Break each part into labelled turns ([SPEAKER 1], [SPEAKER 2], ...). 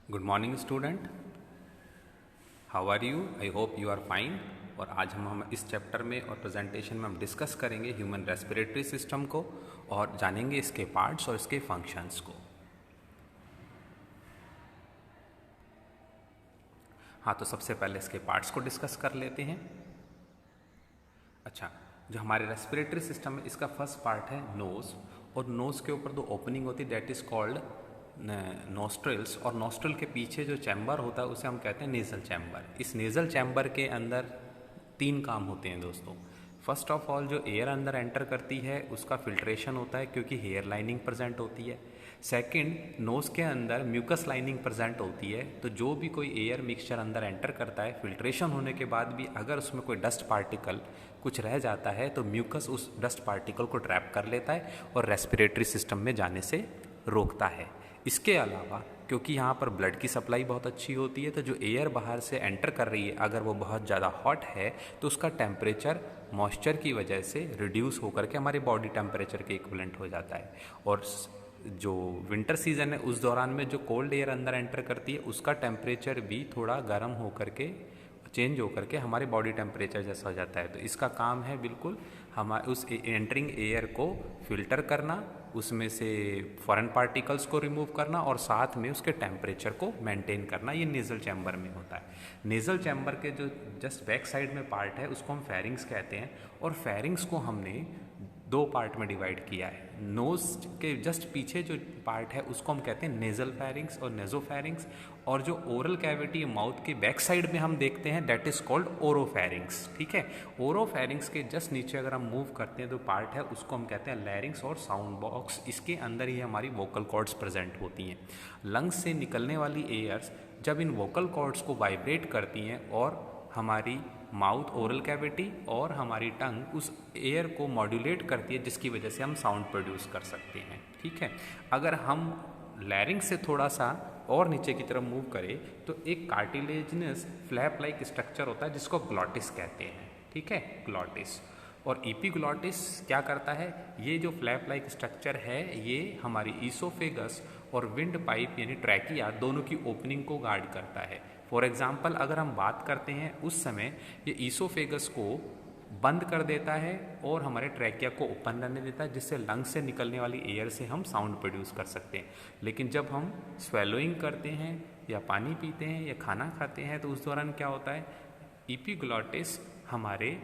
[SPEAKER 1] Good morning student, how are you? I hope you are fine. और आज हम इस चैप्टर में और प्रेजेंटेशन में हम डिस्कस करेंगे ह्यूमन रेस्पिरेटरी सिस्टम को और जानेंगे इसके पार्ट्स और इसके फंक्शंस को। हाँ, तो सबसे पहले इसके पार्ट्स को डिस्कस कर लेते हैं। अच्छा, जो हमारे रेस्पिरेटरी सिस्टम है इसका फर्स्ट पार्ट है नोज़, और नोज़ के ऊपर दो ओपनिंग होती है, दैट इज़ कॉल्ड नोस्ट्रिल्स। और नोस्ट्रिल के पीछे जो चैम्बर होता है उसे हम कहते हैं नेज़ल चैम्बर। इस नेज़ल चैम्बर के अंदर तीन काम होते हैं दोस्तों। फर्स्ट ऑफ ऑल, जो एयर अंदर एंटर करती है उसका फिल्ट्रेशन होता है क्योंकि हेयर लाइनिंग प्रेजेंट होती है। सेकंड, नोज़ के अंदर म्यूकस लाइनिंग प्रेजेंट होती है, तो जो भी कोई एयर मिक्सचर अंदर एंटर करता है फिल्ट्रेशन होने के बाद भी अगर उसमें कोई डस्ट पार्टिकल कुछ रह जाता है तो म्यूकस उस डस्ट पार्टिकल को ट्रैप कर लेता है और रेस्पिरेटरी सिस्टम में जाने से रोकता है। इसके अलावा क्योंकि यहाँ पर ब्लड की सप्लाई बहुत अच्छी होती है, तो जो एयर बाहर से एंटर कर रही है अगर वो बहुत ज़्यादा हॉट है तो उसका टेम्परेचर मॉइस्चर की वजह से रिड्यूस होकर के हमारे बॉडी टेम्परेचर के इक्विवेलेंट हो जाता है। और जो विंटर सीजन है उस दौरान में जो कोल्ड एयर अंदर एंटर करती है उसका टेम्परेचर भी थोड़ा गर्म होकर के चेंज होकर के हमारे बॉडी टेम्परेचर जैसा हो जाता है। तो इसका काम है बिल्कुल हमारे उस एंटरिंग एयर को फिल्टर करना, उसमें से फॉरेन पार्टिकल्स को रिमूव करना और साथ में उसके टेम्परेचर को मेंटेन करना। ये नेज़ल चैम्बर में होता है। नेज़ल चैम्बर के जो जस्ट बैक साइड में पार्ट है उसको हम फेरिंग्स कहते हैं, और फेरिंग्स को हमने दो पार्ट में डिवाइड किया है। नोज के जस्ट पीछे जो पार्ट है उसको हम कहते हैं नेज़ल फेरिंग्स और नेज़ोफेरिंग्स, और जो ओरल कैविटी माउथ के बैक साइड में हम देखते हैं दैट इज़ कॉल्ड ओरोफेरिंग्स। ठीक है, ओरोफेरिंग्स के जस्ट नीचे अगर हम मूव करते हैं तो पार्ट है उसको हम कहते हैं लैरिंग्स और साउंड बॉक्स। इसके अंदर ही हमारी वोकल कॉर्ड्स प्रेजेंट होती हैं। लंग्स से निकलने वाली एयर्स जब इन वोकल कॉर्ड्स को वाइब्रेट करती हैं और हमारी माउथ, ओरल कैविटी और हमारी टंग उस एयर को मॉड्यूलेट करती है, जिसकी वजह से हम साउंड प्रोड्यूस कर सकते हैं। ठीक है, अगर हम लैरिंग्स से थोड़ा सा और नीचे की तरफ मूव करें तो एक कार्टिलेजिनस फ्लैप लाइक स्ट्रक्चर होता है जिसको ग्लॉटिस कहते हैं। ठीक है, ग्लॉटिस। और एपिग्लॉटिस क्या करता है? ये जो फ्लैप लाइक स्ट्रक्चर है ये हमारी ईसोफेगस और विंड पाइप यानी ट्रैकिया दोनों की ओपनिंग को गार्ड करता है। फॉर एग्जाम्पल, अगर हम बात करते हैं उस समय ये ईसोफेगस को बंद कर देता है और हमारे ट्रैकिया को ओपन रहने देता है, जिससे लंग्स से निकलने वाली एयर से हम साउंड प्रोड्यूस कर सकते हैं। लेकिन जब हम स्वेलोइंग करते हैं या पानी पीते हैं या खाना खाते हैं तो उस दौरान क्या होता है, एपिग्लॉटिस हमारे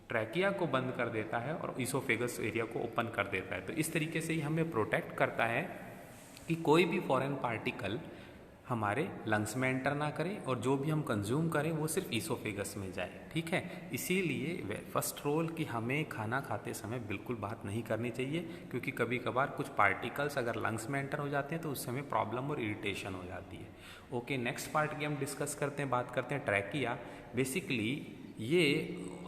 [SPEAKER 1] ट्रैकिया को बंद कर देता है और ईसोफेगस एरिया को ओपन कर देता है। तो इस तरीके से ही हमें प्रोटेक्ट करता है कि कोई भी फॉरेन पार्टिकल हमारे लंग्स में एंटर ना करें और जो भी हम कंज्यूम करें वो सिर्फ ईसोफेगस में जाए। ठीक है, इसीलिए फर्स्ट रोल कि हमें खाना खाते समय बिल्कुल बात नहीं करनी चाहिए, क्योंकि कभी कभार कुछ पार्टिकल्स अगर लंग्स में एंटर हो जाते हैं तो उससे हमें प्रॉब्लम और इरिटेशन हो जाती है। ओके, नेक्स्ट पार्ट की हम डिस्कस करते हैं, बात करते हैं ट्रैकिया। बेसिकली ये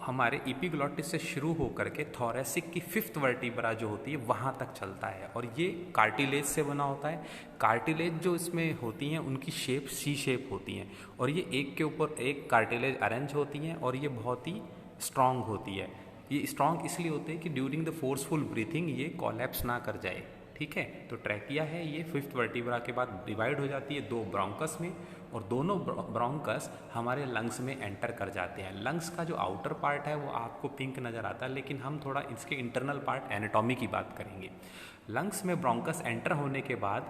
[SPEAKER 1] हमारे एपिग्लॉटिस से शुरू होकर के थोरैसिक की फिफ्थ वर्टिब्रा जो होती है वहाँ तक चलता है, और ये कार्टिलेज से बना होता है। कार्टिलेज जो इसमें होती हैं उनकी शेप सी शेप होती हैं, और ये एक के ऊपर एक कार्टिलेज अरेंज होती हैं और ये बहुत ही स्ट्रांग होती है। ये स्ट्रांग इसलिए होते हैं कि ड्यूरिंग द फोर्सफुल ब्रीथिंग ये कोलैप्स ना कर जाए। ठीक है, तो ट्रैकिया है ये फिफ्थ वर्टिब्रा के बाद डिवाइड हो जाती है दो ब्रोंकस में, और दोनों ब्रोंकस हमारे लंग्स में एंटर कर जाते हैं। लंग्स का जो आउटर पार्ट है वो आपको पिंक नज़र आता है, लेकिन हम थोड़ा इसके इंटरनल पार्ट एनाटॉमी की बात करेंगे। लंग्स में ब्रोंकस एंटर होने के बाद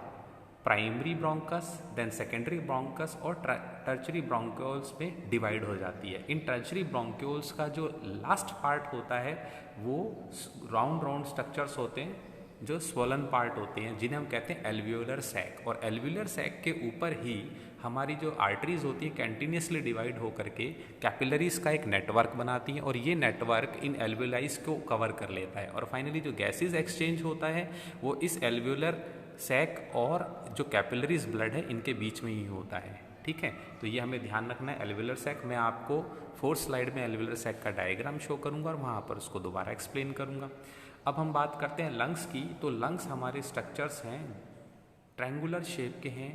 [SPEAKER 1] primary bronchus, then secondary bronchus और टर्चरी ब्रोंक्यूल्स में डिवाइड हो जाती है। इन टर्चरी ब्रोंक्यूल्स का जो लास्ट पार्ट होता है वो राउंड राउंड स्ट्रक्चर्स होते हैं जो स्वलन पार्ट होते हैं, जिन्हें हम कहते हैं एल्वियोलर सैक। और एल्वियोलर सैक के ऊपर ही हमारी जो आर्टरीज होती हैं कंटिन्यूसली डिवाइड होकर के कैपिलरीज का एक नेटवर्क बनाती हैं, और ये नेटवर्क इन एल्वियोलाइज को कवर कर लेता है। और फाइनली जो गैसेज एक्सचेंज होता है वो इस एल्वियोलर सैक और जो कैपिलरीज ब्लड है इनके बीच में ही होता है। ठीक है, तो ये हमें ध्यान रखना है। एल्वियोलर सैक मैं आपको फोर्थ स्लाइड में एल्वियोलर सैक का डायग्राम शो करूँगा और वहाँ पर उसको दोबारा एक्सप्लेन करूँगा। अब हम बात करते हैं लंग्स की। तो लंग्स हमारे स्ट्रक्चर्स हैं ट्रायंगुलर शेप के हैं,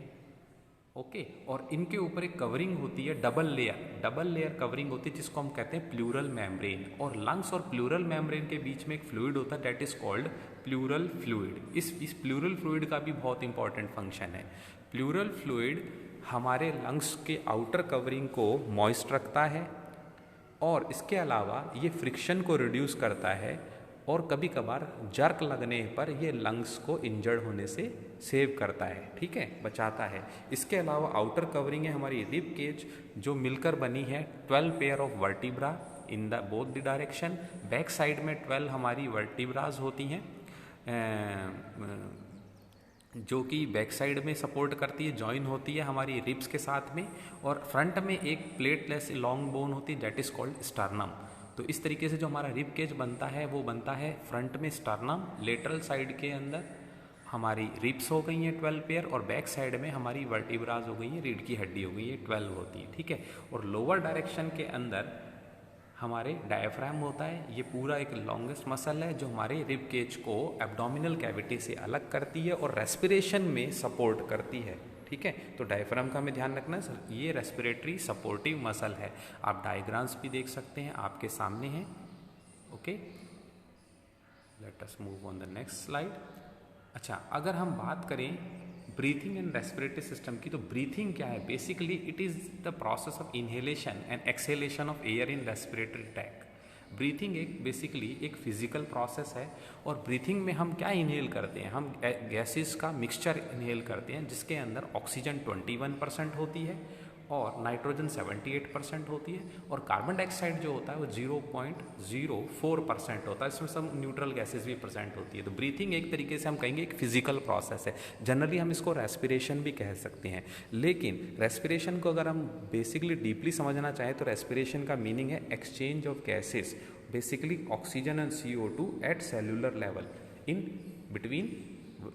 [SPEAKER 1] ओके। और इनके ऊपर एक कवरिंग होती है, डबल लेयर कवरिंग होती है, जिसको हम कहते हैं प्लूरल मेम्ब्रेन। और लंग्स और प्लूरल मेम्ब्रेन के बीच में एक फ्लूइड होता है, that is called pleural fluid. इस प्लूरल फ्लूइड का भी बहुत इंपॉर्टेंट फंक्शन है। प्लूरल फ्लूइड हमारे लंग्स के आउटर कवरिंग को मॉइस्ट रखता है, और इसके अलावा ये फ्रिक्शन को रिड्यूस करता है, और कभी कभार जर्क लगने पर ये लंग्स को इंजर्ड होने से सेव करता है, ठीक है, बचाता है। इसके अलावा आउटर कवरिंग है हमारी रिब केज, जो मिलकर बनी है 12 pair of vertebra in the both the direction. Back side में 12 हमारी वर्टिब्राज होती हैं, जो कि बैक साइड में सपोर्ट करती है, जॉइन होती है हमारी रिब्स के साथ में। और फ्रंट में एक प्लेटलेस लॉन्ग बोन होती है, दैट इज कॉल्ड स्टर्नम। तो इस तरीके से जो हमारा रिब केज बनता है वो बनता है फ्रंट में स्टर्नम, लेटरल साइड के अंदर हमारी रिब्स हो गई हैं 12 पेयर, और बैक साइड में हमारी वर्टिब्राज हो गई है, रीढ़ की हड्डी हो गई है, 12 होती है, ठीक है। और लोअर डायरेक्शन के अंदर हमारे डायफ्राम होता है। ये पूरा एक लॉन्गेस्ट मसल है जो हमारे रिब केज को एब्डोमिनल कैविटी से अलग करती है और रेस्पिरेशन में सपोर्ट करती है, ठीक है। तो डायफ्राम का हमें ध्यान रखना है, ये रेस्पिरेटरी सपोर्टिव मसल है। आप डायग्राम्स भी देख सकते हैं, आपके सामने हैं, okay. Let us move on the next slide. अच्छा, अगर हम बात करें ब्रीथिंग एंड रेस्पिरेटरी सिस्टम की, तो ब्रीथिंग क्या है? Basically it is the process of inhalation and exhalation of air in respiratory tract. Breathing एक बेसिकली एक फिजिकल प्रोसेस है, और ब्रीथिंग में हम क्या इनहेल करते हैं? हम गैसेस का मिक्सचर इनहेल करते हैं, जिसके अंदर ऑक्सीजन 21% होती है और नाइट्रोजन 78% होती है, और कार्बन डाइऑक्साइड जो होता है वो 0.04% होता है। इसमें सब न्यूट्रल गैसेस भी प्रेजेंट होती है। तो ब्रीथिंग एक तरीके से हम कहेंगे एक फिजिकल प्रोसेस है। जनरली हम इसको रेस्पिरेशन भी कह सकते हैं, लेकिन रेस्पिरेशन को अगर हम बेसिकली डीपली समझना चाहें तो रेस्पिरेशन का मीनिंग है exchange of gases, basically oxygen and CO2 at cellular level in between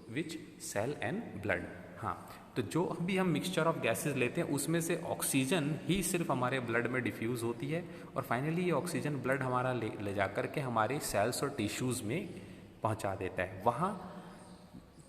[SPEAKER 1] which cell and blood. हाँ, तो जो अभी हम मिक्सचर ऑफ गैसेस लेते हैं उसमें से ऑक्सीजन ही सिर्फ हमारे ब्लड में डिफ्यूज़ होती है, और फाइनली ये ऑक्सीजन ब्लड हमारा ले जा कर के हमारे सेल्स और टिश्यूज़ में पहुंचा देता है। वहाँ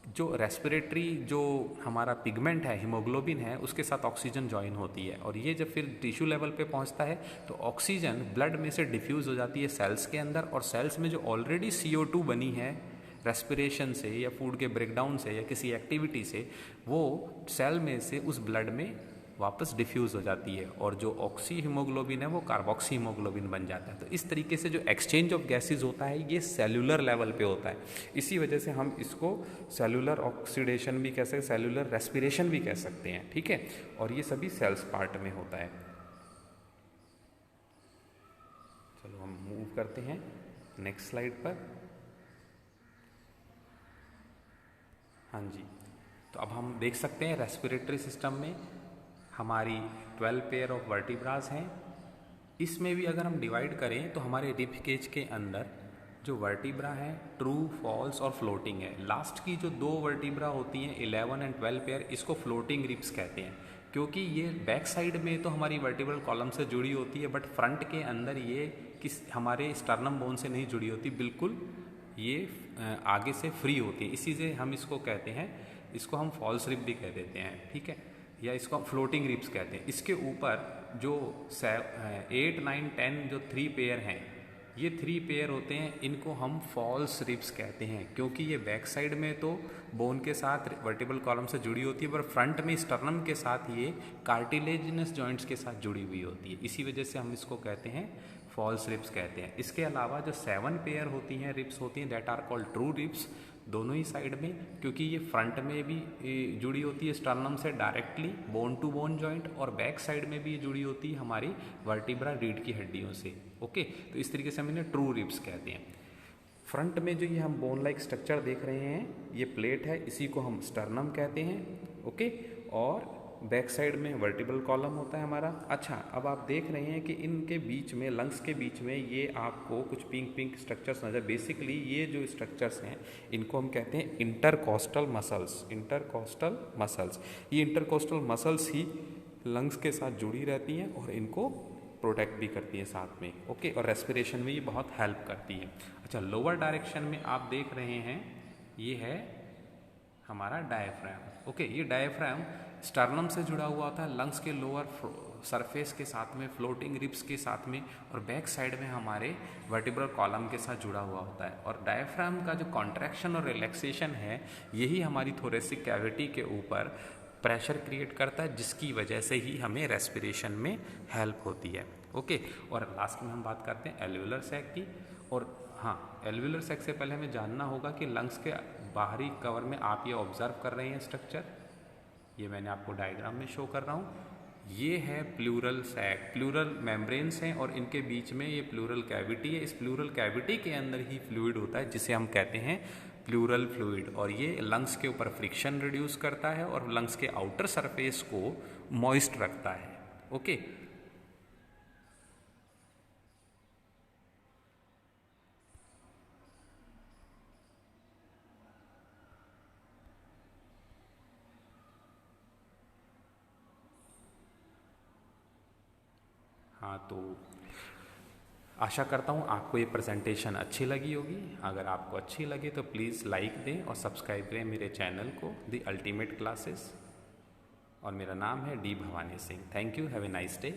[SPEAKER 1] जो रेस्पिरेटरी जो हमारा पिगमेंट है, हीमोग्लोबिन है, उसके साथ ऑक्सीजन ज्वाइन होती है, और ये जब फिर टिश्यू लेवल पे पहुंचता है तो ऑक्सीजन ब्लड में से डिफ्यूज़ हो जाती है सेल्स के अंदर, और सेल्स में जो ऑलरेडी CO2 बनी है रेस्पिरेशन से या फूड के ब्रेकडाउन से या किसी एक्टिविटी से, वो सेल में से उस ब्लड में वापस डिफ्यूज़ हो जाती है, और जो ऑक्सी हीमोग्लोबिन है वो कार्बोक्सी हीमोग्लोबिन बन जाता है। तो इस तरीके से जो एक्सचेंज ऑफ गैसेज होता है ये सेलुलर लेवल पे होता है। इसी वजह से हम इसको सेलुलर ऑक्सीडेशन भी कह सकते हैं, सेलुलर रेस्पिरेशन भी कह सकते हैं, ठीक है। और ये सभी सेल्स पार्ट में होता है। चलो हम मूव करते हैं नेक्स्ट स्लाइड पर। हाँ जी, तो अब हम देख सकते हैं रेस्पिरेटरी सिस्टम में हमारी 12 पेयर ऑफ वर्टिब्रास हैं। इसमें भी अगर हम डिवाइड करें तो हमारे रिब केज के अंदर जो वर्टिब्रा है ट्रू, फॉल्स और फ्लोटिंग है। लास्ट की जो 2 वर्टिब्रा होती हैं 11 एंड 12 पेयर, इसको फ्लोटिंग रिब्स कहते हैं, क्योंकि ये बैक साइड में तो हमारी वर्टिब्रल कॉलम से जुड़ी होती है, बट फ्रंट के अंदर ये हमारे स्टर्नम बोन से नहीं जुड़ी होती, बिल्कुल ये आगे से फ्री होती है। इसी से हम इसको कहते हैं, इसको हम फॉल्स रिब भी कह देते हैं, ठीक है, या इसको हम फ्लोटिंग रिब्स कहते हैं। इसके ऊपर जो 8, 9, 10 जो 3 पेयर हैं, ये 3 पेयर होते हैं, इनको हम फॉल्स रिब्स कहते हैं, क्योंकि ये बैक साइड में तो बोन के साथ वर्टिब्रल कॉलम से जुड़ी होती है, पर फ्रंट में स्टर्नम के साथ ये कार्टिलेजिनस जॉइंट्स के साथ जुड़ी हुई होती है। इसी वजह से हम इसको कहते हैं फॉल्स रिब्स कहते हैं। इसके अलावा जो 7 पेयर होती हैं रिब्स होती हैं, that are called true ribs, दोनों ही साइड में, क्योंकि ये फ्रंट में भी जुड़ी होती है स्टर्नम से directly bone to bone joint, और बैक साइड में भी जुड़ी होती है हमारी वर्टिब्रा रीढ़ की हड्डियों से, ओके। तो इस तरीके से हम इन्हें ट्रू रिब्स कहते हैं। फ्रंट में जो ये हम बोन लाइक स्ट्रक्चर देख रहे हैं, ये प्लेट है, इसी को हम स्टर्नम कहते हैं, ओके। और बैक साइड में वर्टिब्रल कॉलम होता है हमारा। अच्छा, अब आप देख रहे हैं कि इनके बीच में, लंग्स के बीच में, ये आपको कुछ पिंक स्ट्रक्चर्स नजर। बेसिकली ये जो स्ट्रक्चर्स हैं इनको हम कहते हैं इंटरकोस्टल मसल्स। इंटरकोस्टल मसल्स, ये इंटरकोस्टल मसल्स ही लंग्स के साथ जुड़ी रहती हैं और इनको प्रोटेक्ट भी करती है साथ में, ओके। और रेस्पिरेशन में ये बहुत हेल्प करती है। अच्छा, लोअर डायरेक्शन में आप देख रहे हैं, ये है हमारा डायफ्राम, ओके। ये डायफ्राम स्टर्नम से जुड़ा हुआ होता है लंग्स के लोअर सरफेस के साथ में, फ्लोटिंग रिब्स के साथ में, और बैक साइड में हमारे वर्टिब्रल कॉलम के साथ जुड़ा हुआ होता है। और डायफ्राम का जो कॉन्ट्रैक्शन और रिलैक्सेशन है यही हमारी थोरेसिक कैविटी के ऊपर प्रेशर क्रिएट करता है, जिसकी वजह से ही हमें रेस्पिरेशन में हेल्प होती है। ओके, और लास्ट में हम बात करते हैं एल्वियोलर सैक की। और हाँ, एल्वियोलर सैक से पहले हमें जानना होगा कि लंग्स के बाहरी कवर में आप ये ऑब्जर्व कर रहे हैं स्ट्रक्चर, ये मैंने आपको डायग्राम में शो कर रहा हूँ। ये है प्लूरल सैक, प्लूरल मेम्ब्रेन्स हैं और इनके बीच में ये प्लूरल कैविटी है। इस प्लूरल कैविटी के अंदर ही फ्लूइड होता है जिसे हम कहते हैं प्लूरल फ्लूइड, और ये लंग्स के ऊपर फ्रिक्शन रिड्यूस करता है और लंग्स के आउटर सरफेस को मॉइस्ट रखता है। ओके, हाँ, तो आशा करता हूँ आपको ये प्रेजेंटेशन अच्छी लगी होगी। अगर आपको अच्छी लगे तो प्लीज़ लाइक दें और सब्सक्राइब करें मेरे चैनल को द अल्टीमेट क्लासेस, और मेरा नाम है D Bhavani Singh. Thank you, have a nice day.